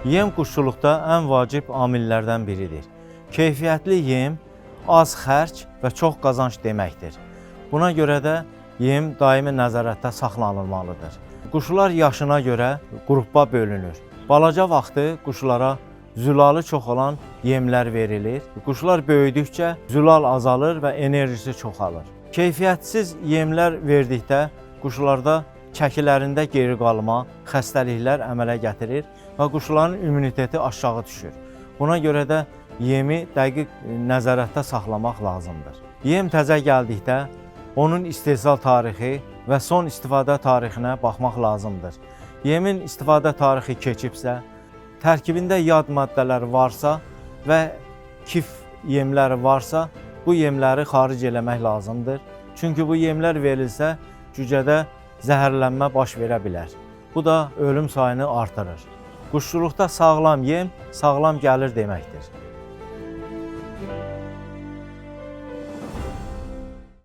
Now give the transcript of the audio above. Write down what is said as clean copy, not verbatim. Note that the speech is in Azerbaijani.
Yem quşçuluqda ən vacib amillərdən biridir. Keyfiyyətli yem, az xərc və çox qazanc deməkdir. Buna görə də yem daimi nəzarətdə saxlanılmalıdır. Quşlar yaşına görə qrupa bölünür. Balaca vaxtı quşlara zülalı çox olan yemlər verilir. Quşlar böyüdükcə zülal azalır və enerjisi çoxalır. Keyfiyyətsiz yemlər verdikdə quşlarda çəkilərində geri qalma, xəstəliklər əmələ gətirir və quşların immuniteti aşağı düşür. Buna görə də yemi dəqiq nəzarətdə saxlamaq lazımdır. Yem təzə gəldikdə onun istehsal tarixi və son istifadə tarixinə baxmaq lazımdır. Yemin istifadə tarixi keçibsə, tərkibində yad maddələr varsa və kif yemləri varsa, bu yemləri xaric eləmək lazımdır. Çünki bu yemlər verilsə, cücədə zəhərlənmə baş verə bilər. Bu da ölüm sayını artırır. Quşçuluqda sağlam yem, sağlam gəlir deməkdir.